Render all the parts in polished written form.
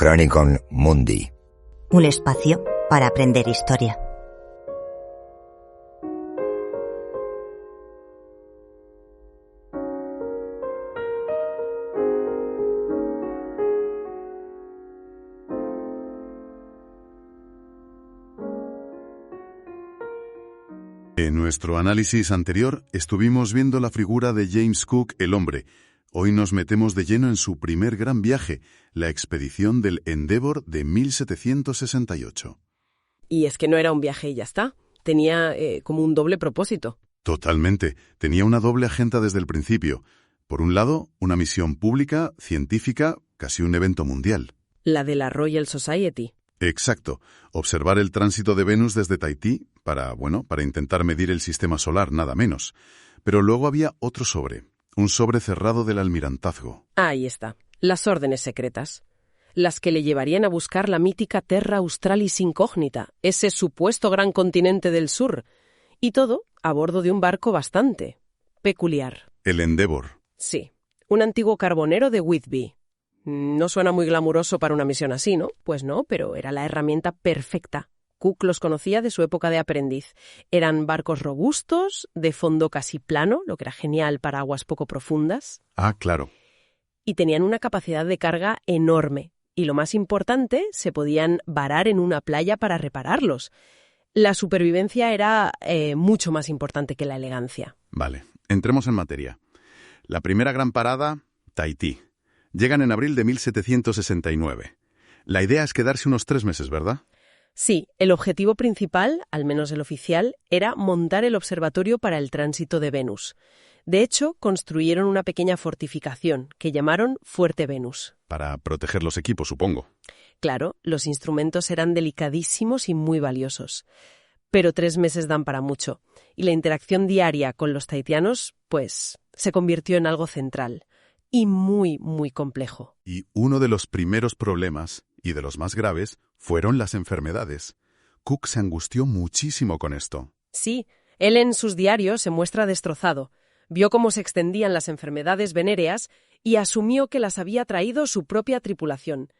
Chronicon Mundi. Un espacio para aprender historia. En nuestro análisis anterior estuvimos viendo la figura de James Cook, el hombre. Hoy nos metemos de lleno en su primer gran viaje, la expedición del Endeavour de 1768. Y es que no era un viaje y ya está. Tenía como un doble propósito. Totalmente. Tenía una doble agenda desde el principio. Por un lado, una misión pública, científica, casi un evento mundial. La de la Royal Society. Exacto. Observar el tránsito de Venus desde Tahití para intentar medir el sistema solar, nada menos. Pero luego había otro sobre. Un sobre cerrado del almirantazgo. Ahí está. Las órdenes secretas. Las que le llevarían a buscar la mítica Terra Australis Incógnita, ese supuesto gran continente del sur. Y todo a bordo de un barco bastante peculiar. El Endeavour. Sí. Un antiguo carbonero de Whitby. No suena muy glamuroso para una misión así, ¿no? Pues no, pero era la herramienta perfecta. Cook los conocía de su época de aprendiz. Eran barcos robustos, de fondo casi plano, lo que era genial para aguas poco profundas. Ah, claro. Y tenían una capacidad de carga enorme. Y lo más importante, se podían varar en una playa para repararlos. La supervivencia era mucho más importante que la elegancia. Vale, entremos en materia. La primera gran parada, Tahití. Llegan en abril de 1769. La idea es quedarse unos 3 meses, ¿verdad? Sí, el objetivo principal, al menos el oficial, era montar el observatorio para el tránsito de Venus. De hecho, construyeron una pequeña fortificación que llamaron Fuerte Venus. Para proteger los equipos, supongo. Claro, los instrumentos eran delicadísimos y muy valiosos. Pero 3 meses dan para mucho. Y la interacción diaria con los tahitianos, pues, se convirtió en algo central. Y muy, muy complejo. Y uno de los primeros problemas, y de los más graves, fueron las enfermedades. Cook se angustió muchísimo con esto. Sí, él en sus diarios se muestra destrozado. Vio cómo se extendían las enfermedades venéreas y asumió que las había traído su propia tripulación.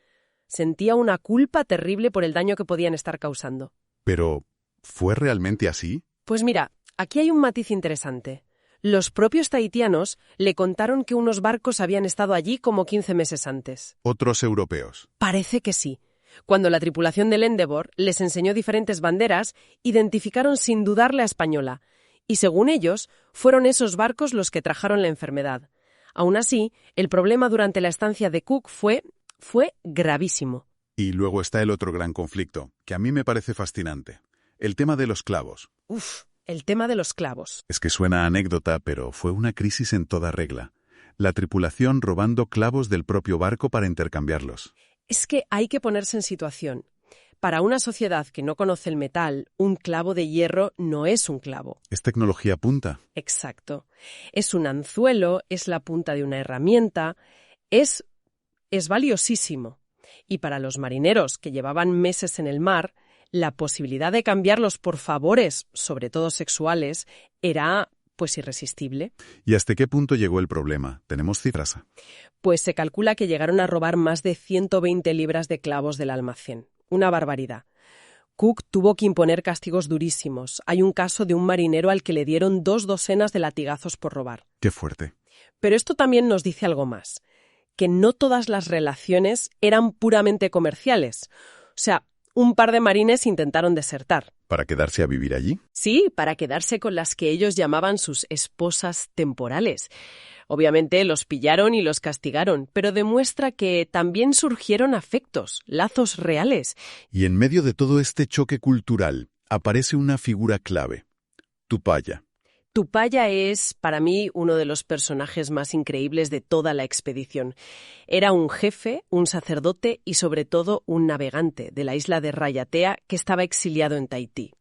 Sentía una culpa terrible por el daño que podían estar causando. Pero, ¿fue realmente así? Pues mira, aquí hay un matiz interesante. Los propios tahitianos le contaron que unos barcos habían estado allí como 15 meses antes. ¿Otros europeos? Parece que sí. Cuando la tripulación del Endeavour les enseñó diferentes banderas, identificaron sin dudar la española. Y según ellos, fueron esos barcos los que trajeron la enfermedad. Aún así, el problema durante la estancia de Cook fue gravísimo. Y luego está el otro gran conflicto, que a mí me parece fascinante. El tema de los clavos. El tema de los clavos. Es que suena a anécdota, pero fue una crisis en toda regla. La tripulación robando clavos del propio barco para intercambiarlos. Es que hay que ponerse en situación. Para una sociedad que no conoce el metal, un clavo de hierro no es un clavo. Es tecnología punta. Exacto. Es un anzuelo, es la punta de una herramienta, es valiosísimo. Y para los marineros que llevaban meses en el mar, la posibilidad de cambiarlos por favores, sobre todo sexuales, era, pues, irresistible. ¿Y hasta qué punto llegó el problema? ¿Tenemos cifras? Pues se calcula que llegaron a robar más de 120 libras de clavos del almacén. Una barbaridad. Cook tuvo que imponer castigos durísimos. Hay un caso de un marinero al que le dieron 2 docenas de latigazos por robar. ¡Qué fuerte! Pero esto también nos dice algo más. Que no todas las relaciones eran puramente comerciales. O sea, un par de marines intentaron desertar. ¿Para quedarse a vivir allí? Sí, para quedarse con las que ellos llamaban sus esposas temporales. Obviamente los pillaron y los castigaron, pero demuestra que también surgieron afectos, lazos reales. Y en medio de todo este choque cultural, aparece una figura clave. Tupaya. Tupaya es, para mí, uno de los personajes más increíbles de toda la expedición. Era un jefe, un sacerdote y, sobre todo, un navegante de la isla de Rayatea que estaba exiliado en Tahití.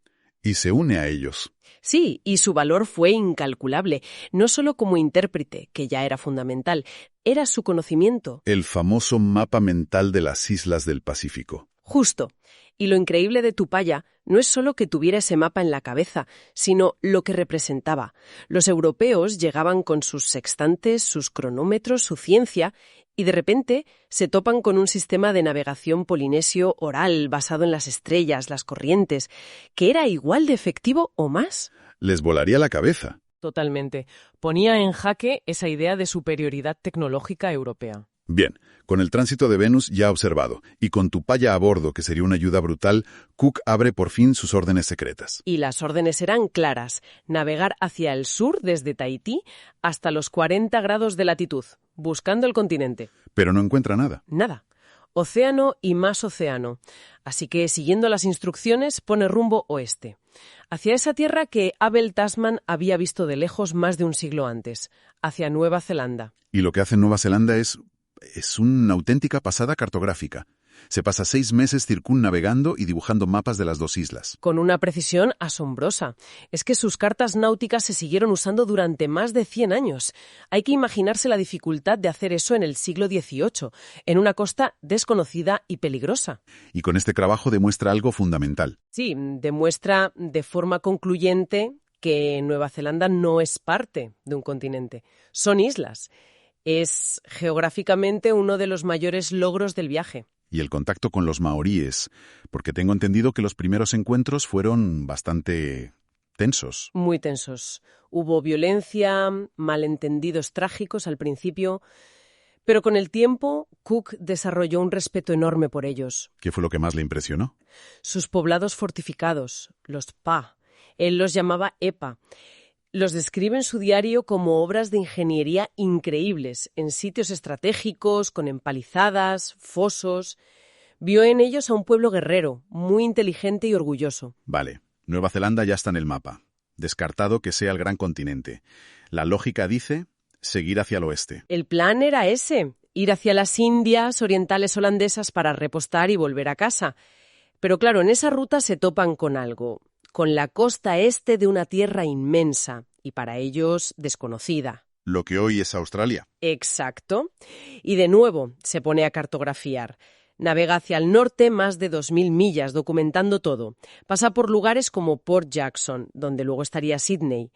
Y se une a ellos. Sí, y su valor fue incalculable, no solo como intérprete, que ya era fundamental, era su conocimiento. El famoso mapa mental de las islas del Pacífico. Justo. Y lo increíble de Tupaya no es solo que tuviera ese mapa en la cabeza, sino lo que representaba. Los europeos llegaban con sus sextantes, sus cronómetros, su ciencia, Y de repente se topan con un sistema de navegación polinesio oral basado en las estrellas, las corrientes, que era igual de efectivo o más. Les volaría la cabeza. Totalmente. Ponía en jaque esa idea de superioridad tecnológica europea. Bien, con el tránsito de Venus ya observado, y con Tupaya a bordo, que sería una ayuda brutal, Cook abre por fin sus órdenes secretas. Y las órdenes eran claras: navegar hacia el sur desde Tahití hasta los 40 grados de latitud, buscando el continente. Pero no encuentra nada. Nada. Océano y más océano. Así que, siguiendo las instrucciones, pone rumbo oeste, hacia esa tierra que Abel Tasman había visto de lejos más de un siglo antes, hacia Nueva Zelanda. Y lo que hace en Nueva Zelanda es una auténtica pasada cartográfica. Se pasa 6 meses circunnavegando y dibujando mapas de las 2 islas. Con una precisión asombrosa. Es que sus cartas náuticas se siguieron usando durante más de 100 años. Hay que imaginarse la dificultad de hacer eso en el siglo XVIII, en una costa desconocida y peligrosa. Y con este trabajo demuestra algo fundamental. Sí, demuestra de forma concluyente que Nueva Zelanda no es parte de un continente. Son islas. Es geográficamente uno de los mayores logros del viaje. Y el contacto con los maoríes, porque tengo entendido que los primeros encuentros fueron bastante tensos. Muy tensos. Hubo violencia, malentendidos trágicos al principio, pero con el tiempo Cook desarrolló un respeto enorme por ellos. ¿Qué fue lo que más le impresionó? Sus poblados fortificados, los Pa. Él los llamaba EPA. Los describe en su diario como obras de ingeniería increíbles, en sitios estratégicos, con empalizadas, fosos. Vio en ellos a un pueblo guerrero, muy inteligente y orgulloso. Vale, Nueva Zelanda ya está en el mapa. Descartado que sea el gran continente. La lógica dice seguir hacia el oeste. El plan era ese, ir hacia las Indias orientales holandesas para repostar y volver a casa. Pero claro, en esa ruta se topan con algo, con la costa este de una tierra inmensa, y para ellos desconocida. Lo que hoy es Australia. Exacto. Y de nuevo se pone a cartografiar. Navega hacia el norte más de 2000 millas, documentando todo. Pasa por lugares como Port Jackson, donde luego estaría Sydney.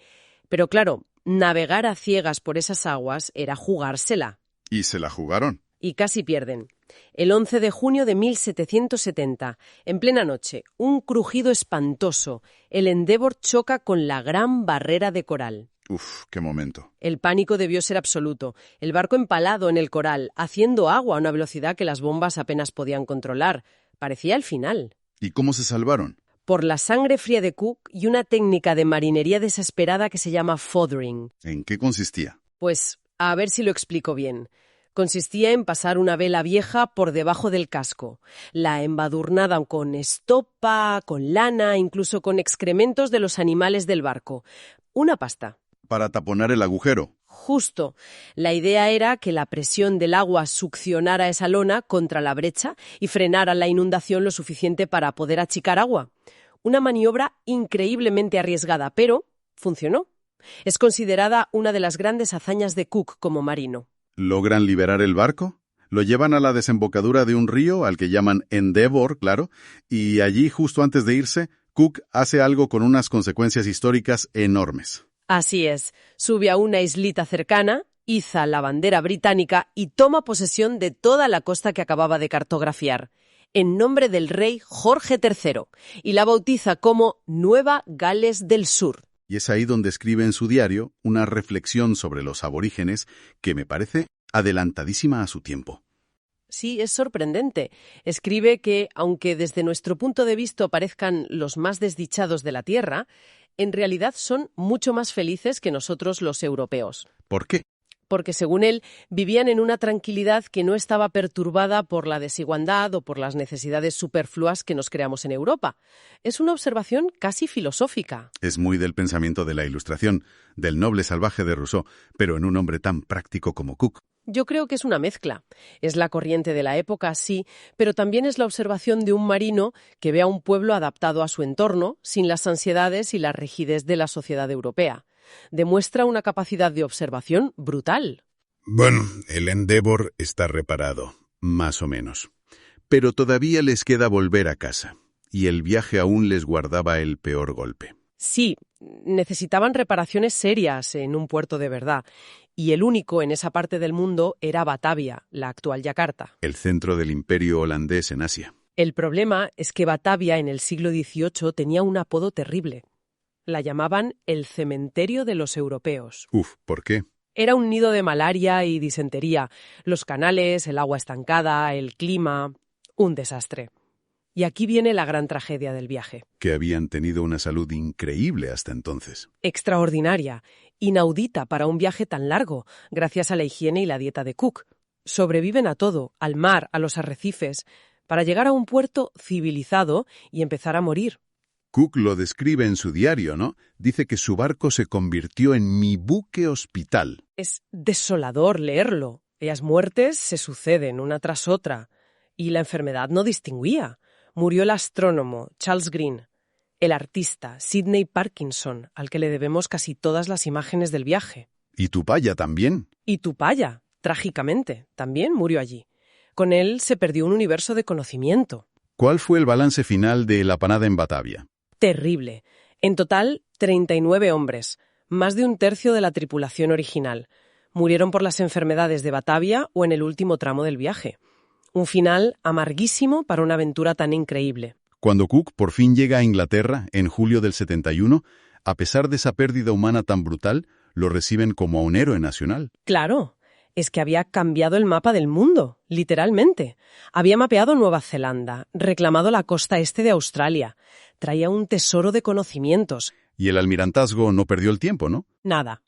Pero claro, navegar a ciegas por esas aguas era jugársela. Y se la jugaron. Y casi pierden. El 11 de junio de 1770, en plena noche, un crujido espantoso. El Endeavour choca con la Gran Barrera de Coral. Uf, qué momento. El pánico debió ser absoluto. El barco empalado en el coral, haciendo agua a una velocidad que las bombas apenas podían controlar. Parecía el final. ¿Y cómo se salvaron? Por la sangre fría de Cook y una técnica de marinería desesperada que se llama fothering. ¿En qué consistía? Pues, a ver si lo explico bien. Consistía en pasar una vela vieja por debajo del casco, la embadurnada con estopa, con lana, incluso con excrementos de los animales del barco. Una pasta. Para taponar el agujero. Justo. La idea era que la presión del agua succionara esa lona contra la brecha y frenara la inundación lo suficiente para poder achicar agua. Una maniobra increíblemente arriesgada, pero funcionó. Es considerada una de las grandes hazañas de Cook como marino. ¿Logran liberar el barco? Lo llevan a la desembocadura de un río, al que llaman Endeavour, claro, y allí, justo antes de irse, Cook hace algo con unas consecuencias históricas enormes. Así es. Sube a una islita cercana, iza la bandera británica y toma posesión de toda la costa que acababa de cartografiar, en nombre del rey Jorge III, y la bautiza como Nueva Gales del Sur. Y es ahí donde escribe en su diario una reflexión sobre los aborígenes que me parece adelantadísima a su tiempo. Sí, es sorprendente. Escribe que, aunque desde nuestro punto de vista parezcan los más desdichados de la Tierra, en realidad son mucho más felices que nosotros los europeos. ¿Por qué? Porque, según él, vivían en una tranquilidad que no estaba perturbada por la desigualdad o por las necesidades superfluas que nos creamos en Europa. Es una observación casi filosófica. Es muy del pensamiento de la Ilustración, del noble salvaje de Rousseau, pero en un hombre tan práctico como Cook. Yo creo que es una mezcla. Es la corriente de la época, sí, pero también es la observación de un marino que ve a un pueblo adaptado a su entorno, sin las ansiedades y la rigidez de la sociedad europea. Demuestra una capacidad de observación brutal. Bueno, el Endeavour está reparado, más o menos. Pero todavía les queda volver a casa, y el viaje aún les guardaba el peor golpe. Sí, necesitaban reparaciones serias en un puerto de verdad, y el único en esa parte del mundo era Batavia, la actual Yakarta. El centro del imperio holandés en Asia. El problema es que Batavia en el siglo XVIII tenía un apodo terrible. La llamaban el cementerio de los europeos. Uf, ¿por qué? Era un nido de malaria y disentería, los canales, el agua estancada, el clima... un desastre. Y aquí viene la gran tragedia del viaje. Que habían tenido una salud increíble hasta entonces. Extraordinaria, inaudita para un viaje tan largo, gracias a la higiene y la dieta de Cook. Sobreviven a todo, al mar, a los arrecifes, para llegar a un puerto civilizado y empezar a morir. Cook lo describe en su diario, ¿no? Dice que su barco se convirtió en mi buque hospital. Es desolador leerlo. Las muertes se suceden una tras otra. Y la enfermedad no distinguía. Murió el astrónomo Charles Green, el artista Sidney Parkinson, al que le debemos casi todas las imágenes del viaje. ¿Y Tupaya también? Y Tupaya, trágicamente, también murió allí. Con él se perdió un universo de conocimiento. ¿Cuál fue el balance final de la panada en Batavia? Terrible. En total, 39 hombres, más de un tercio de la tripulación original. Murieron por las enfermedades de Batavia o en el último tramo del viaje. Un final amarguísimo para una aventura tan increíble. Cuando Cook por fin llega a Inglaterra, en julio del 71, a pesar de esa pérdida humana tan brutal, lo reciben como a un héroe nacional. Claro, es que había cambiado el mapa del mundo, literalmente. Había mapeado Nueva Zelanda, reclamado la costa este de Australia. Traía un tesoro de conocimientos. Y el almirantazgo no perdió el tiempo, ¿no? Nada.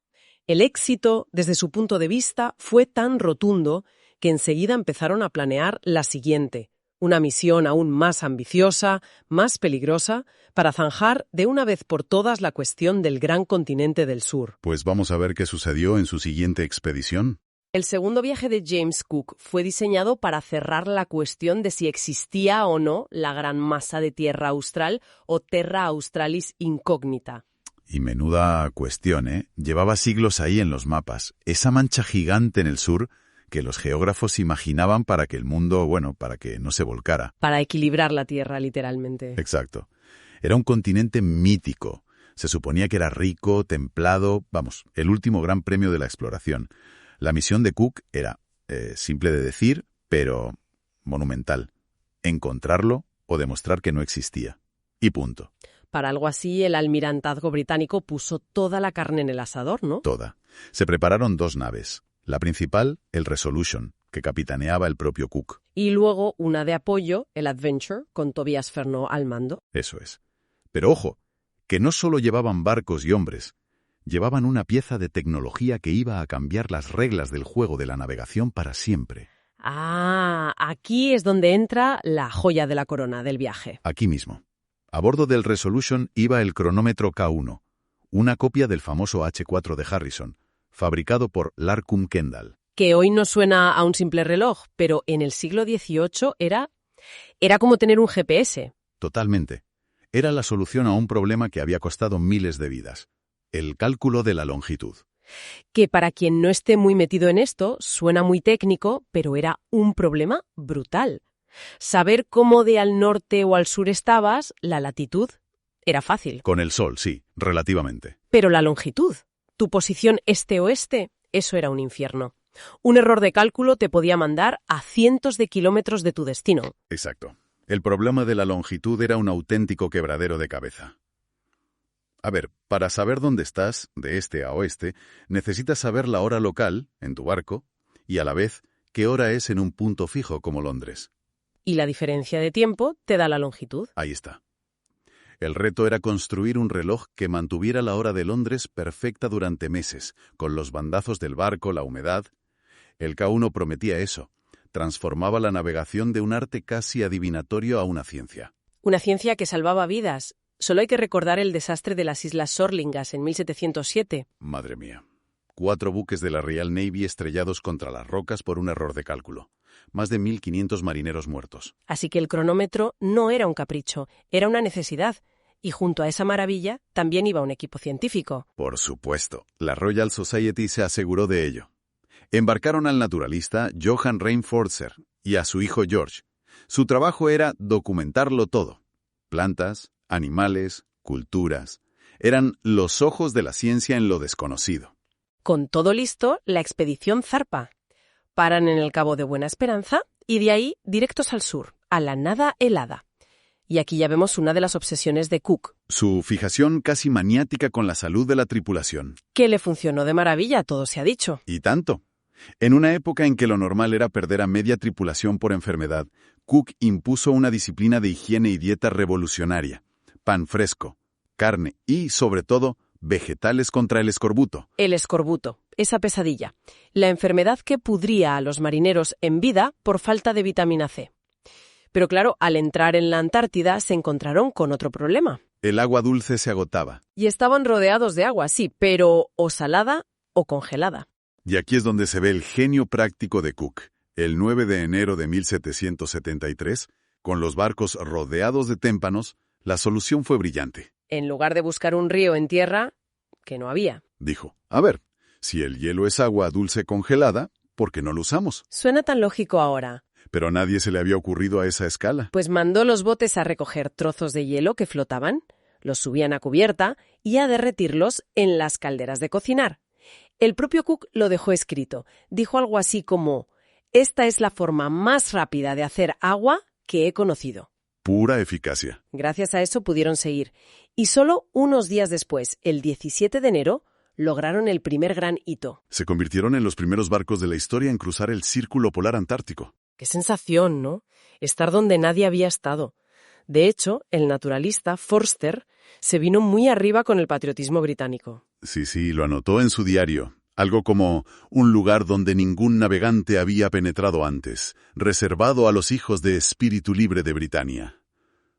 El éxito, desde su punto de vista, fue tan rotundo que enseguida empezaron a planear la siguiente, una misión aún más ambiciosa, más peligrosa, para zanjar de una vez por todas la cuestión del gran continente del sur. Pues vamos a ver qué sucedió en su siguiente expedición. El segundo viaje de James Cook fue diseñado para cerrar la cuestión de si existía o no la gran masa de tierra austral o Terra Australis incógnita. Y menuda cuestión, ¿eh? Llevaba siglos ahí en los mapas. Esa mancha gigante en el sur que los geógrafos imaginaban para que el mundo, para que no se volcara. Para equilibrar la tierra, literalmente. Exacto. Era un continente mítico. Se suponía que era rico, templado, el último gran premio de la exploración. La misión de Cook era, simple de decir, pero monumental. Encontrarlo o demostrar que no existía. Y punto. Para algo así, el almirantazgo británico puso toda la carne en el asador, ¿no? Toda. Se prepararon 2 naves. La principal, el Resolution, que capitaneaba el propio Cook. Y luego una de apoyo, el Adventure, con Tobias Fernot al mando. Eso es. Pero ojo, que no solo llevaban barcos y hombres, llevaban una pieza de tecnología que iba a cambiar las reglas del juego de la navegación para siempre. Ah, aquí es donde entra la joya de la corona del viaje. Aquí mismo. A bordo del Resolution iba el cronómetro K1, una copia del famoso H4 de Harrison, fabricado por Larcum Kendall. Que hoy no suena a un simple reloj, pero en el siglo XVIII era como tener un GPS. Totalmente. Era la solución a un problema que había costado miles de vidas. El cálculo de la longitud. Que para quien no esté muy metido en esto, suena muy técnico, pero era un problema brutal. Saber cómo de al norte o al sur estabas, la latitud, era fácil. Con el sol, sí, relativamente. Pero la longitud, tu posición este-oeste, eso era un infierno. Un error de cálculo te podía mandar a cientos de kilómetros de tu destino. Exacto. El problema de la longitud era un auténtico quebradero de cabeza. A ver, para saber dónde estás, de este a oeste, necesitas saber la hora local, en tu barco, y a la vez, qué hora es en un punto fijo como Londres. Y la diferencia de tiempo te da la longitud. Ahí está. El reto era construir un reloj que mantuviera la hora de Londres perfecta durante meses, con los bandazos del barco, la humedad. El K1 prometía eso. Transformaba la navegación de un arte casi adivinatorio a una ciencia. Una ciencia que salvaba vidas. Solo hay que recordar el desastre de las Islas Sorlingas en 1707. Madre mía. 4 buques de la Royal Navy estrellados contra las rocas por un error de cálculo. Más de 1.500 marineros muertos. Así que el cronómetro no era un capricho, era una necesidad. Y junto a esa maravilla también iba un equipo científico. Por supuesto. La Royal Society se aseguró de ello. Embarcaron al naturalista Johann Reinforcer y a su hijo George. Su trabajo era documentarlo todo. Plantas, animales, culturas. Eran los ojos de la ciencia en lo desconocido. Con todo listo, la expedición zarpa. Paran en el Cabo de Buena Esperanza y de ahí directos al sur, a la nada helada. Y aquí ya vemos una de las obsesiones de Cook. Su fijación casi maniática con la salud de la tripulación. Que le funcionó de maravilla, todo se ha dicho. Y tanto. En una época en que lo normal era perder a media tripulación por enfermedad, Cook impuso una disciplina de higiene y dieta revolucionaria. Pan fresco, carne y, sobre todo, vegetales contra el escorbuto. El escorbuto, esa pesadilla. La enfermedad que pudría a los marineros en vida por falta de vitamina C. Pero claro, al entrar en la Antártida se encontraron con otro problema. El agua dulce se agotaba. Y estaban rodeados de agua, sí, pero o salada o congelada. Y aquí es donde se ve el genio práctico de Cook. El 9 de enero de 1773, con los barcos rodeados de témpanos, la solución fue brillante. En lugar de buscar un río en tierra, que no había. Dijo, a ver, si el hielo es agua dulce congelada, ¿por qué no lo usamos? Suena tan lógico ahora. Pero a nadie se le había ocurrido a esa escala. Pues mandó los botes a recoger trozos de hielo que flotaban, los subían a cubierta y a derretirlos en las calderas de cocinar. El propio Cook lo dejó escrito. Dijo algo así como: «Esta es la forma más rápida de hacer agua que he conocido». Pura eficacia. Gracias a eso pudieron seguir. Y solo unos días después, el 17 de enero, lograron el primer gran hito. Se convirtieron en los primeros barcos de la historia en cruzar el Círculo Polar Antártico. Qué sensación, ¿no? Estar donde nadie había estado. De hecho, el naturalista Forster se vino muy arriba con el patriotismo británico. Sí, lo anotó en su diario. Algo como un lugar donde ningún navegante había penetrado antes, reservado a los hijos de espíritu libre de Britania.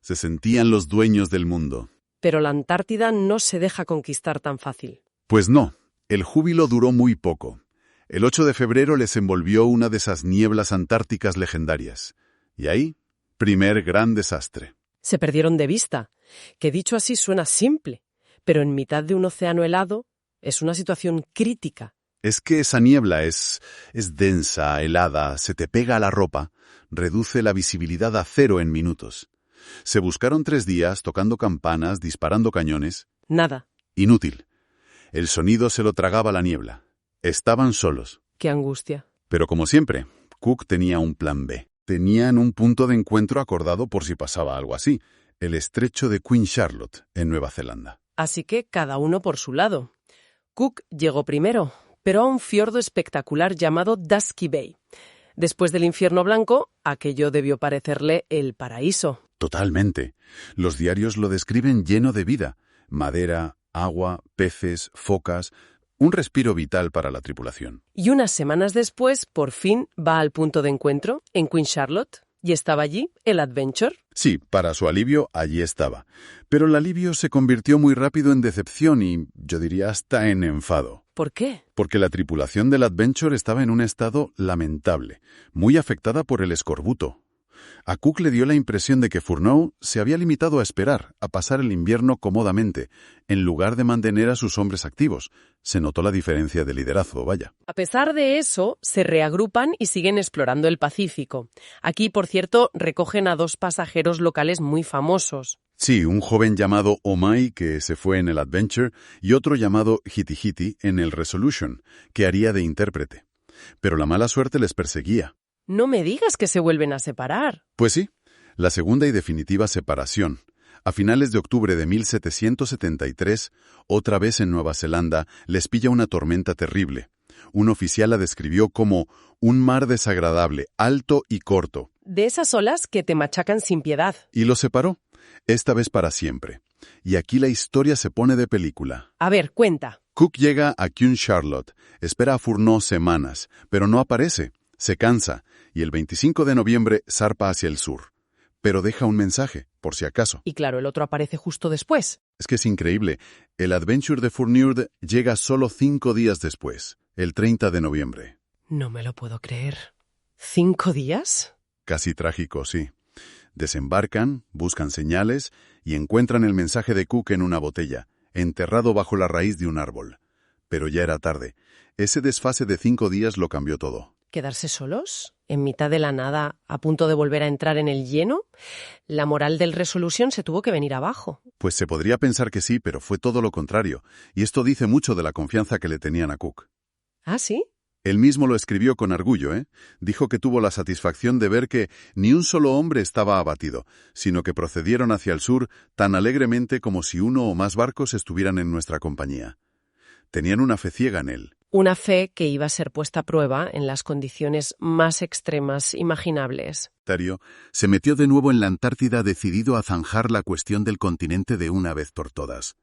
Se sentían los dueños del mundo. Pero la Antártida no se deja conquistar tan fácil. Pues no, el júbilo duró muy poco. El 8 de febrero les envolvió una de esas nieblas antárticas legendarias. Y ahí, primer gran desastre. Se perdieron de vista, que dicho así suena simple, pero en mitad de un océano helado es una situación crítica. Es que esa niebla es densa, helada, se te pega a la ropa, reduce la visibilidad a 0 en minutos. Se buscaron 3 días tocando campanas, disparando cañones. Nada. Inútil. El sonido se lo tragaba la niebla. Estaban solos. Qué angustia. Pero como siempre, Cook tenía un plan B. Tenían un punto de encuentro acordado por si pasaba algo así, el estrecho de Queen Charlotte, en Nueva Zelanda. Así que cada uno por su lado. Cook llegó primero, pero a un fiordo espectacular llamado Dusky Bay. Después del infierno blanco, aquello debió parecerle el paraíso. Totalmente. Los diarios lo describen lleno de vida. Madera, agua, peces, focas... Un respiro vital para la tripulación. Y unas semanas después, por fin, va al punto de encuentro, en Queen Charlotte, y estaba allí el Adventure. Sí, para su alivio, allí estaba. Pero el alivio se convirtió muy rápido en decepción y, yo diría, hasta en enfado. ¿Por qué? Porque la tripulación del Adventure estaba en un estado lamentable, muy afectada por el escorbuto. A Cook le dio la impresión de que Furneaux se había limitado a esperar, a pasar el invierno cómodamente, en lugar de mantener a sus hombres activos. Se notó la diferencia de liderazgo, vaya. A pesar de eso, se reagrupan y siguen explorando el Pacífico. Aquí, por cierto, recogen a 2 pasajeros locales muy famosos. Sí, un joven llamado Omai, que se fue en el Adventure, y otro llamado Hiti en el Resolution, que haría de intérprete. Pero la mala suerte les perseguía. No me digas que se vuelven a separar. Pues sí, la segunda y definitiva separación. A finales de octubre de 1773, otra vez en Nueva Zelanda, les pilla una tormenta terrible. Un oficial la describió como un mar desagradable, alto y corto. De esas olas que te machacan sin piedad. Y los separó, esta vez para siempre. Y aquí la historia se pone de película. A ver, cuenta. Cook llega a Queen Charlotte, espera a Furneaux semanas, pero no aparece. Se cansa, y el 25 de noviembre zarpa hacia el sur. Pero deja un mensaje, por si acaso. Y claro, el otro aparece justo después. Es que es increíble. El Adventure de Furneaux llega solo 5 días después, el 30 de noviembre. No me lo puedo creer. ¿5 días? Casi trágico, sí. Desembarcan, buscan señales y encuentran el mensaje de Cook en una botella, enterrado bajo la raíz de un árbol. Pero ya era tarde. Ese desfase de 5 días lo cambió todo. ¿Quedarse solos? en mitad de la nada, a punto de volver a entrar en el lleno, la moral del Resolution se tuvo que venir abajo. Pues se podría pensar que sí, pero fue todo lo contrario, y esto dice mucho de la confianza que le tenían a Cook. ¿Ah, sí? Él mismo lo escribió con orgullo, ¿eh? Dijo que tuvo la satisfacción de ver que ni un solo hombre estaba abatido, sino que procedieron hacia el sur tan alegremente como si uno o más barcos estuvieran en nuestra compañía. Tenían una fe ciega en él. Una fe que iba a ser puesta a prueba en las condiciones más extremas imaginables. Se metió de nuevo en la Antártida decidido a zanjar la cuestión del continente de una vez por todas.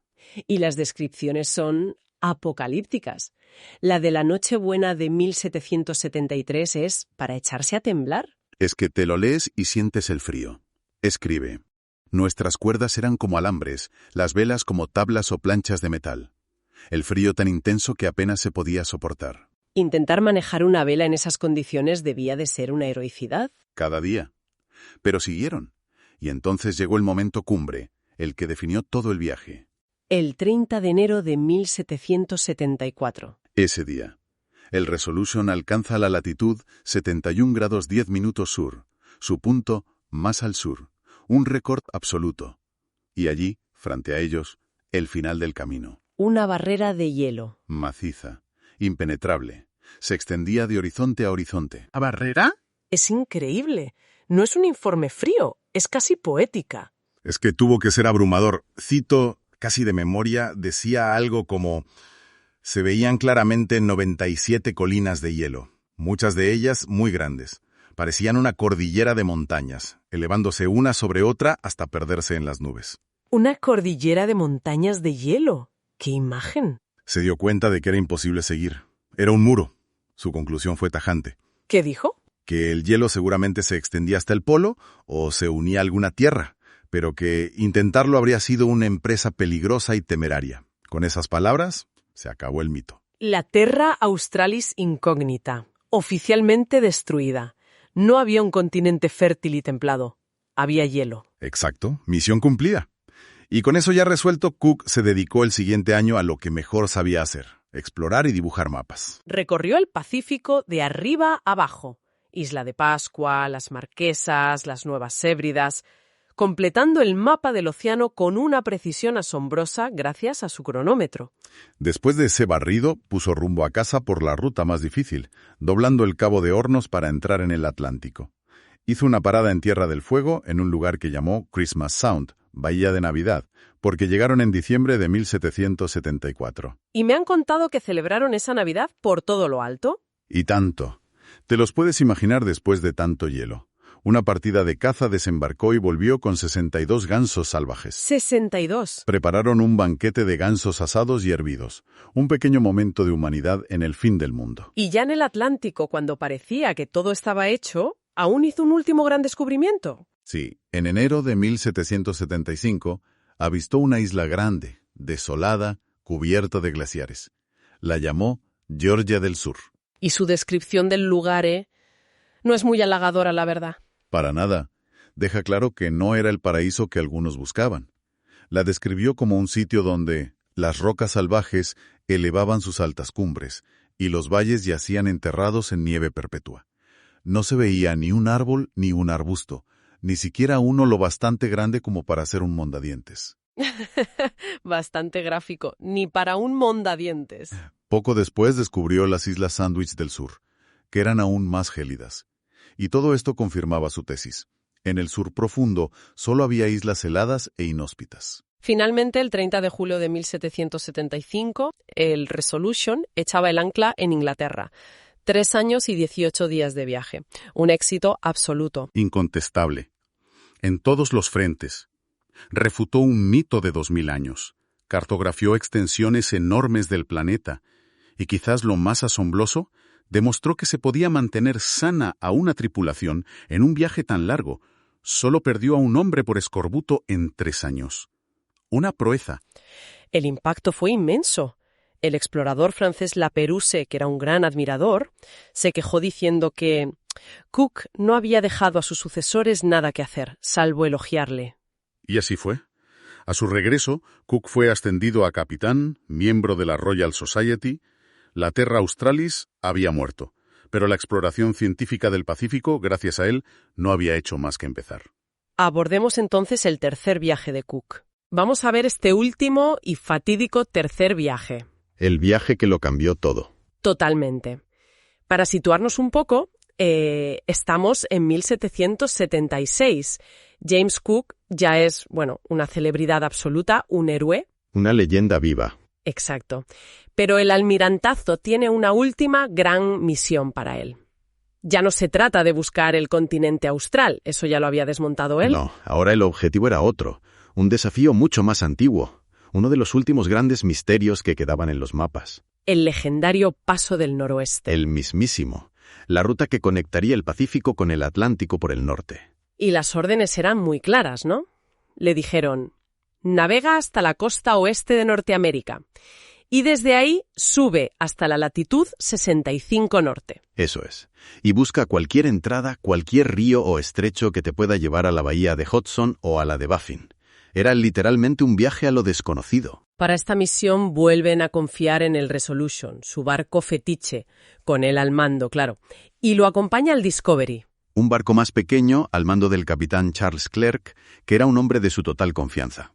Y las descripciones son apocalípticas. La de la Nochebuena de 1773 es para echarse a temblar. Es que te lo lees y sientes el frío. Escribe: nuestras cuerdas eran como alambres, las velas como tablas o planchas de metal. El frío tan intenso que apenas se podía soportar. Intentar manejar una vela en esas condiciones debía de ser una heroicidad. Cada día. Pero siguieron. Y entonces llegó el momento cumbre, el que definió todo el viaje. El 30 de enero de 1774. Ese día, el Resolution alcanza la latitud 71 grados 10 minutos sur, su punto más al sur, un récord absoluto. Y allí, frente a ellos, el final del camino. Una barrera de hielo. Maciza, impenetrable, se extendía de horizonte a horizonte. ¿A barrera? Es increíble. No es un informe frío, es casi poética. Es que tuvo que ser abrumador. Cito, casi de memoria, decía algo como: se veían claramente 97 colinas de hielo, muchas de ellas muy grandes. Parecían una cordillera de montañas, elevándose una sobre otra hasta perderse en las nubes. Una cordillera de montañas de hielo. ¡Qué imagen! Se dio cuenta de que era imposible seguir. Era un muro. Su conclusión fue tajante. ¿Qué dijo? Que el hielo seguramente se extendía hasta el polo o se unía a alguna tierra, pero que intentarlo habría sido una empresa peligrosa y temeraria. Con esas palabras, se acabó el mito. La Terra Australis incógnita, oficialmente destruida. No había un continente fértil y templado. Había hielo. Exacto, misión cumplida. Y con eso ya resuelto, Cook se dedicó el siguiente año a lo que mejor sabía hacer: explorar y dibujar mapas. Recorrió el Pacífico de arriba a abajo. Isla de Pascua, las Marquesas, las Nuevas Hébridas, completando el mapa del océano con una precisión asombrosa gracias a su cronómetro. Después de ese barrido, puso rumbo a casa por la ruta más difícil, doblando el Cabo de Hornos para entrar en el Atlántico. Hizo una parada en Tierra del Fuego en un lugar que llamó Christmas Sound, Bahía de Navidad, porque llegaron en diciembre de 1774. Y me han contado que celebraron esa Navidad por todo lo alto. Y tanto. Te los puedes imaginar después de tanto hielo. Una partida de caza desembarcó y volvió con 62 gansos salvajes. 62. Prepararon un banquete de gansos asados y hervidos, un pequeño momento de humanidad en el fin del mundo. Y ya en el Atlántico, cuando parecía que todo estaba hecho, aún hizo un último gran descubrimiento. Sí, en enero de 1775 avistó una isla grande, desolada, cubierta de glaciares. La llamó Georgia del Sur. Y su descripción del lugar, no es muy halagadora, la verdad. Para nada. Deja claro que no era el paraíso que algunos buscaban. La describió como un sitio donde las rocas salvajes elevaban sus altas cumbres y los valles yacían enterrados en nieve perpetua. No se veía ni un árbol ni un arbusto, ni siquiera uno lo bastante grande como para ser un mondadientes. Bastante gráfico, ni para un mondadientes. Poco después descubrió las Islas Sandwich del Sur, que eran aún más gélidas. Y todo esto confirmaba su tesis. En el sur profundo solo había islas heladas e inhóspitas. Finalmente, el 30 de julio de 1775, el Resolution echaba el ancla en Inglaterra. 3 años y 18 días de viaje. Un éxito absoluto. Incontestable. En todos los frentes. Refutó un mito de 2000 años. Cartografió extensiones enormes del planeta. Y quizás lo más asombroso, demostró que se podía mantener sana a una tripulación en un viaje tan largo. Solo perdió a un hombre por escorbuto en 3 años. Una proeza. El impacto fue inmenso. El explorador francés Lapérouse, que era un gran admirador, se quejó diciendo que Cook no había dejado a sus sucesores nada que hacer, salvo elogiarle. Y así fue. A su regreso, Cook fue ascendido a capitán, miembro de la Royal Society. La Terra Australis había muerto, pero la exploración científica del Pacífico, gracias a él, no había hecho más que empezar. Abordemos entonces el tercer viaje de Cook. Vamos a ver este último y fatídico tercer viaje. El viaje que lo cambió todo. Totalmente. Para situarnos un poco, estamos en 1776. James Cook ya es, una celebridad absoluta, un héroe. Una leyenda viva. Exacto. Pero el almirantazo tiene una última gran misión para él. Ya no se trata de buscar el continente austral, eso ya lo había desmontado él. No, ahora el objetivo era otro, un desafío mucho más antiguo, uno de los últimos grandes misterios que quedaban en los mapas. El legendario Paso del Noroeste. El mismísimo, la ruta que conectaría el Pacífico con el Atlántico por el norte. Y las órdenes eran muy claras, ¿no? Le dijeron, navega hasta la costa oeste de Norteamérica y desde ahí sube hasta la latitud 65 norte. Eso es. Y busca cualquier entrada, cualquier río o estrecho que te pueda llevar a la bahía de Hudson o a la de Baffin. Era literalmente un viaje a lo desconocido. Para esta misión vuelven a confiar en el Resolution, su barco fetiche, con él al mando, claro, y lo acompaña el Discovery. Un barco más pequeño al mando del capitán Charles Clerk, que era un hombre de su total confianza.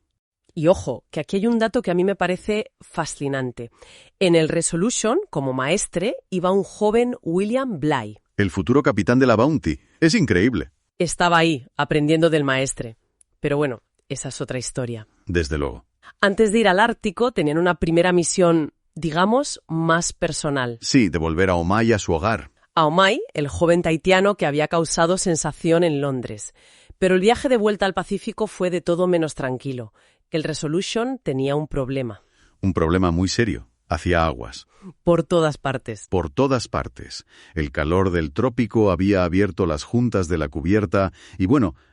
Y ojo, que aquí hay un dato que a mí me parece fascinante. En el Resolution, como maestre, iba un joven William Bligh. El futuro capitán de la Bounty. Es increíble. Estaba ahí, aprendiendo del maestre. Pero bueno, esa es otra historia. Desde luego. Antes de ir al Ártico, tenían una primera misión, digamos, más personal. Sí, de volver a Omai a su hogar. A Omai, el joven tahitiano que había causado sensación en Londres. Pero el viaje de vuelta al Pacífico fue de todo menos tranquilo. El Resolution tenía un problema. Un problema muy serio. Hacía aguas. Por todas partes. Por todas partes. El calor del trópico había abierto las juntas de la cubierta y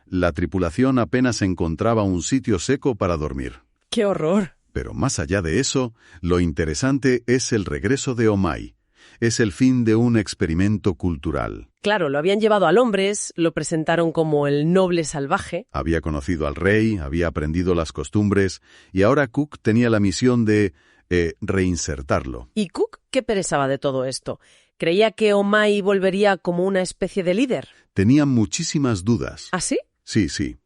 la tripulación apenas encontraba un sitio seco para dormir. ¡Qué horror! Pero más allá de eso, lo interesante es el regreso de Omai. Es el fin de un experimento cultural. Claro, lo habían llevado a Londres, lo presentaron como el noble salvaje. Había conocido al rey, había aprendido las costumbres, y ahora Cook tenía la misión de reinsertarlo. ¿Y Cook qué pensaba de todo esto? ¿Creía que Omai volvería como una especie de líder? Tenía muchísimas dudas. ¿Ah, sí? Sí.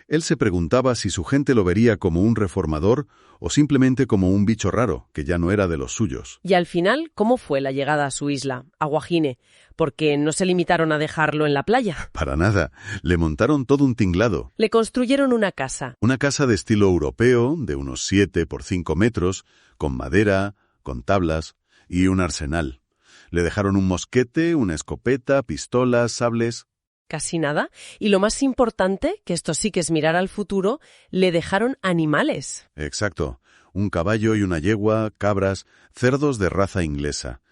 Él se preguntaba si su gente lo vería como un reformador o simplemente como un bicho raro, que ya no era de los suyos. Y al final, ¿cómo fue la llegada a su isla, a Guajine? Porque no se limitaron a dejarlo en la playa. Para nada. Le montaron todo un tinglado. Le construyeron una casa. Una casa de estilo europeo, de unos 7 por 5 metros, con madera, con tablas y un arsenal. Le dejaron un mosquete, una escopeta, pistolas, sables. Casi nada. Y lo más importante, que esto sí que es mirar al futuro, le dejaron animales. Exacto. Un caballo y una yegua, cabras, cerdos de raza inglesa.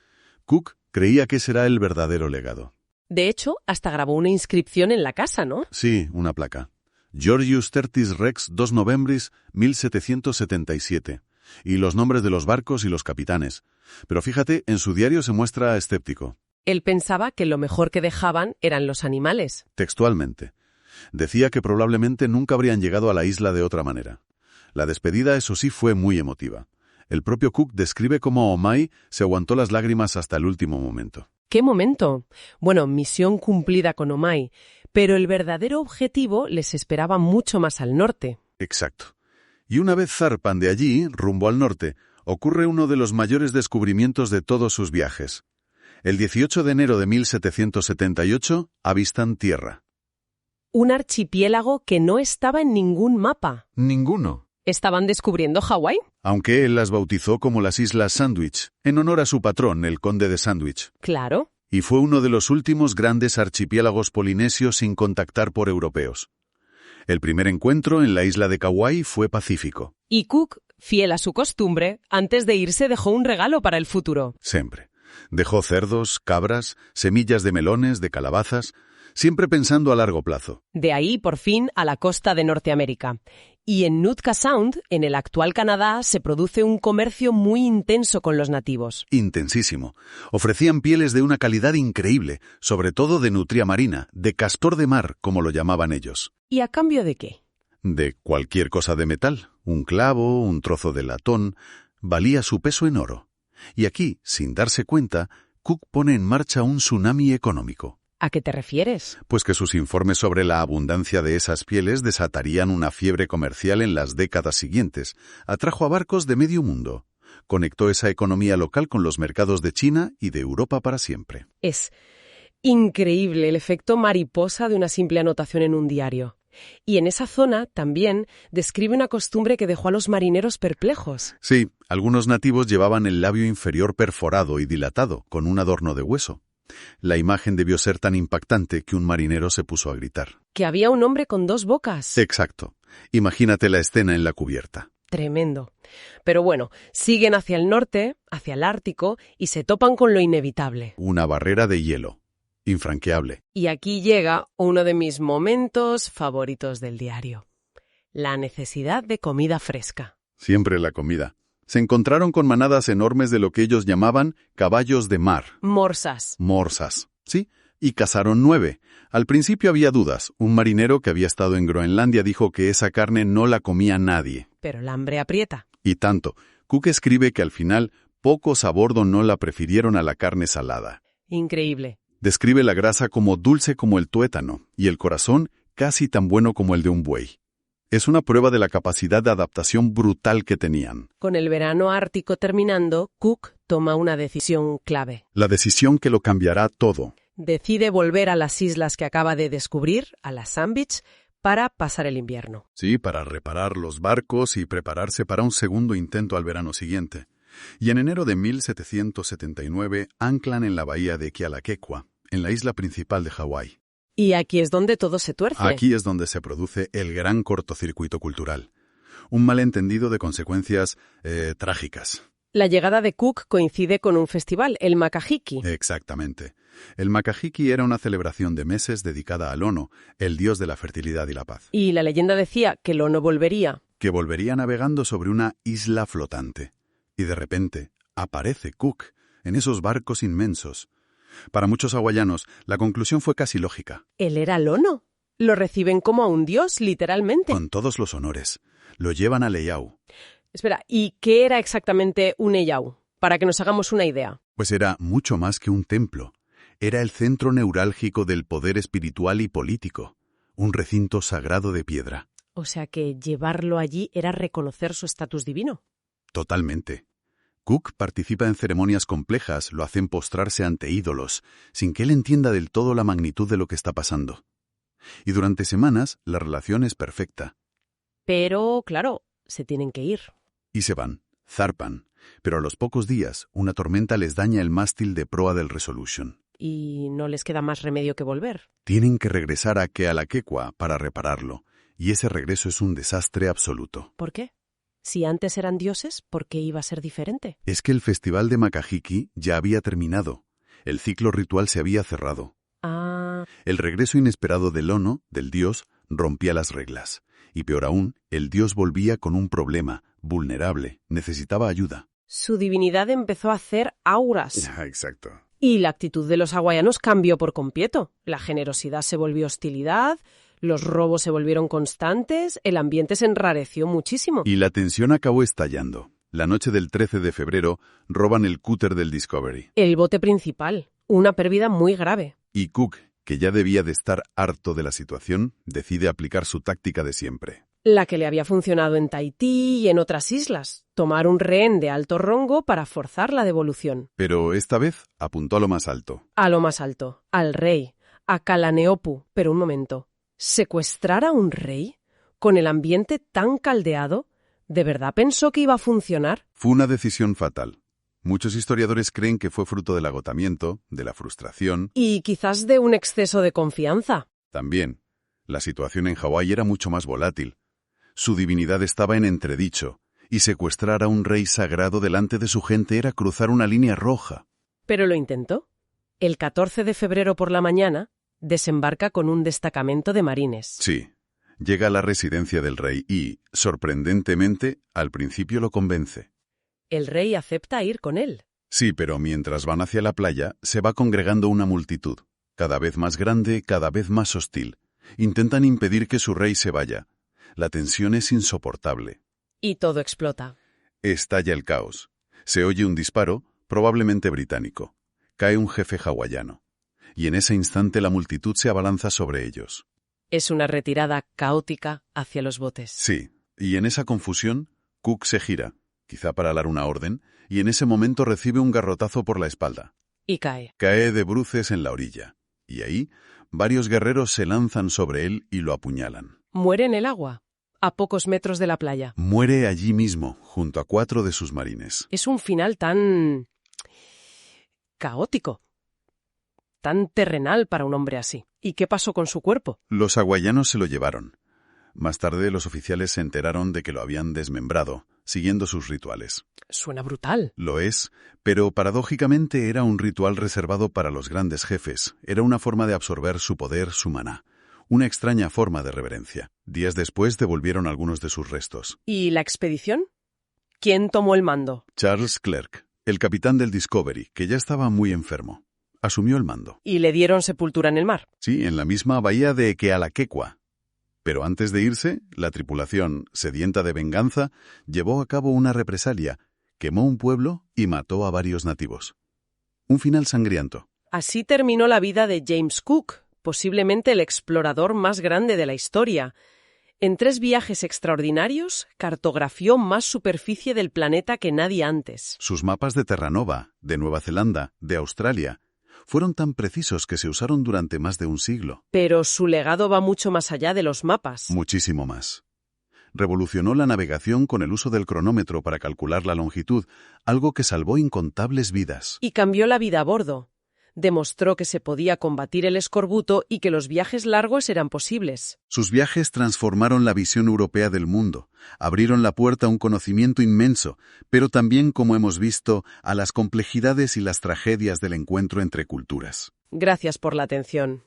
Cook creía que ese era el verdadero legado. De hecho, hasta grabó una inscripción en la casa, ¿no? Sí, una placa. Georgius Tertis Rex 2 Novembris 1777. Y los nombres de los barcos y los capitanes. Pero fíjate, en su diario se muestra escéptico. Él pensaba que lo mejor que dejaban eran los animales. Textualmente. Decía que probablemente nunca habrían llegado a la isla de otra manera. La despedida, eso sí, fue muy emotiva. El propio Cook describe cómo Omai se aguantó las lágrimas hasta el último momento. ¿Qué momento? Bueno, misión cumplida con Omai, pero el verdadero objetivo les esperaba mucho más al norte. Exacto. Y una vez zarpan de allí, rumbo al norte, ocurre uno de los mayores descubrimientos de todos sus viajes. El 18 de enero de 1778 avistan tierra. Un archipiélago que no estaba en ningún mapa. Ninguno. ¿Estaban descubriendo Hawái? Aunque él las bautizó como las Islas Sandwich, en honor a su patrón, el conde de Sandwich. Claro. Y fue uno de los últimos grandes archipiélagos polinesios sin contactar por europeos. El primer encuentro en la isla de Kauai fue pacífico. Y Cook, fiel a su costumbre, antes de irse dejó un regalo para el futuro. Siempre. Dejó cerdos, cabras, semillas de melones, de calabazas, siempre pensando a largo plazo. De ahí, por fin, a la costa de Norteamérica. Y en Nootka Sound, en el actual Canadá, se produce un comercio muy intenso con los nativos. Intensísimo. Ofrecían pieles de una calidad increíble, sobre todo de nutria marina, de castor de mar, como lo llamaban ellos. ¿Y a cambio de qué? De cualquier cosa de metal. Un clavo, un trozo de latón. Valía su peso en oro. Y aquí, sin darse cuenta, Cook pone en marcha un tsunami económico. ¿A qué te refieres? Pues que sus informes sobre la abundancia de esas pieles desatarían una fiebre comercial en las décadas siguientes. Atrajo a barcos de medio mundo. Conectó esa economía local con los mercados de China y de Europa para siempre. Es increíble el efecto mariposa de una simple anotación en un diario. Y en esa zona también describe una costumbre que dejó a los marineros perplejos. Sí, algunos nativos llevaban el labio inferior perforado y dilatado, con un adorno de hueso. La imagen debió ser tan impactante que un marinero se puso a gritar. Que había un hombre con 2 bocas. Exacto. Imagínate la escena en la cubierta. Tremendo. Pero bueno, siguen hacia el norte, hacia el Ártico, y se topan con lo inevitable. Una barrera de hielo. Infranqueable. Y aquí llega uno de mis momentos favoritos del diario. La necesidad de comida fresca. Siempre la comida. Se encontraron con manadas enormes de lo que ellos llamaban caballos de mar. Morsas. Morsas. Sí, y cazaron 9. Al principio había dudas. Un marinero que había estado en Groenlandia dijo que esa carne no la comía nadie. Pero el hambre aprieta. Y tanto. Cook escribe que al final pocos a bordo no la prefirieron a la carne salada. Increíble. Describe la grasa como dulce como el tuétano y el corazón casi tan bueno como el de un buey. Es una prueba de la capacidad de adaptación brutal que tenían. Con el verano ártico terminando, Cook toma una decisión clave. La decisión que lo cambiará todo. Decide volver a las islas que acaba de descubrir, a las Sandwich, para pasar el invierno. Sí, para reparar los barcos y prepararse para un segundo intento al verano siguiente. Y en enero de 1779 anclan en la bahía de Kealakekua, en la isla principal de Hawái. Y aquí es donde todo se tuerce. Aquí es donde se produce el gran cortocircuito cultural. Un malentendido de consecuencias trágicas. La llegada de Cook coincide con un festival, el Makahiki. Exactamente. El Makahiki era una celebración de meses dedicada a Lono, el dios de la fertilidad y la paz. Y la leyenda decía que Lono volvería. Que volvería navegando sobre una isla flotante. Y de repente aparece Cook en esos barcos inmensos. Para muchos hawaianos, la conclusión fue casi lógica. ¿Él era Lono? Lo reciben como a un dios, literalmente. Con todos los honores. Lo llevan a Leyau. Espera, ¿y qué era exactamente un Eyau? Para que nos hagamos una idea. Pues era mucho más que un templo. Era el centro neurálgico del poder espiritual y político. Un recinto sagrado de piedra. O sea que llevarlo allí era reconocer su estatus divino. Totalmente. Cook participa en ceremonias complejas, lo hacen postrarse ante ídolos, sin que él entienda del todo la magnitud de lo que está pasando. Y durante semanas la relación es perfecta. Pero, claro, se tienen que ir. Y se van, zarpan, pero a los pocos días una tormenta les daña el mástil de proa del Resolution. Y no les queda más remedio que volver. Tienen que regresar a Kealakekua para repararlo, y ese regreso es un desastre absoluto. ¿Por qué? Si antes eran dioses, ¿por qué iba a ser diferente? Es que el festival de Makahiki ya había terminado. El ciclo ritual se había cerrado. Ah. El regreso inesperado del Lono, del dios, rompía las reglas. Y peor aún, el dios volvía con un problema, vulnerable, necesitaba ayuda. Su divinidad empezó a hacer auras. Exacto. Y la actitud de los hawaianos cambió por completo. La generosidad se volvió hostilidad, los robos se volvieron constantes, el ambiente se enrareció muchísimo. Y la tensión acabó estallando. La noche del 13 de febrero roban el cúter del Discovery. El bote principal, una pérdida muy grave. Y Cook, que ya debía de estar harto de la situación, decide aplicar su táctica de siempre. La que le había funcionado en Tahití y en otras islas. Tomar un rehén de alto rango para forzar la devolución. Pero esta vez apuntó a lo más alto. A lo más alto, al rey, a Kalaneopu. Pero un momento, ¿secuestrar a un rey? ¿Con el ambiente tan caldeado? ¿De verdad pensó que iba a funcionar? Fue una decisión fatal. Muchos historiadores creen que fue fruto del agotamiento, de la frustración. Y quizás de un exceso de confianza. También. La situación en Hawái era mucho más volátil. Su divinidad estaba en entredicho, y secuestrar a un rey sagrado delante de su gente era cruzar una línea roja. Pero lo intentó. El 14 de febrero por la mañana, desembarca con un destacamento de marines. Sí. Llega a la residencia del rey y, sorprendentemente, al principio lo convence. El rey acepta ir con él. Sí, pero mientras van hacia la playa, se va congregando una multitud, cada vez más grande, cada vez más hostil. Intentan impedir que su rey se vaya. La tensión es insoportable. Y todo explota. Estalla el caos. Se oye un disparo, probablemente británico. cae un jefe hawaiano, y en ese instante la multitud se abalanza sobre ellos. Es una retirada caótica hacia los botes. Sí, y en esa confusión, Cook se gira, quizá para dar una orden, y en ese momento recibe un garrotazo por la espalda. Y cae. Cae de bruces en la orilla, y ahí varios guerreros se lanzan sobre él y lo apuñalan. Muere en el agua, a pocos metros de la playa. Muere allí mismo, junto a 4 de sus marines. Es un final tan caótico, tan terrenal para un hombre así. ¿Y qué pasó con su cuerpo? Los hawaianos se lo llevaron. Más tarde los oficiales se enteraron de que lo habían desmembrado, siguiendo sus rituales. Suena brutal. Lo es, pero paradójicamente era un ritual reservado para los grandes jefes. Era una forma de absorber su poder, su maná. Una extraña forma de reverencia. Días después devolvieron algunos de sus restos. ¿Y la expedición? ¿Quién tomó el mando? Charles Clerk, el capitán del Discovery, que ya estaba muy enfermo, asumió el mando. ¿Y le dieron sepultura en el mar? Sí, en la misma bahía de Kealakequa. Pero antes de irse, la tripulación, sedienta de venganza, llevó a cabo una represalia, quemó un pueblo y mató a varios nativos. Un final sangriento. Así terminó la vida de James Cook, posiblemente el explorador más grande de la historia. En 3 viajes extraordinarios, cartografió más superficie del planeta que nadie antes. Sus mapas de Terranova, de Nueva Zelanda, de Australia, fueron tan precisos que se usaron durante más de un siglo. Pero su legado va mucho más allá de los mapas. Muchísimo más. Revolucionó la navegación con el uso del cronómetro para calcular la longitud, algo que salvó incontables vidas. Y cambió la vida a bordo. Demostró que se podía combatir el escorbuto y que los viajes largos eran posibles. Sus viajes transformaron la visión europea del mundo, abrieron la puerta a un conocimiento inmenso, pero también, como hemos visto, a las complejidades y las tragedias del encuentro entre culturas. Gracias por la atención.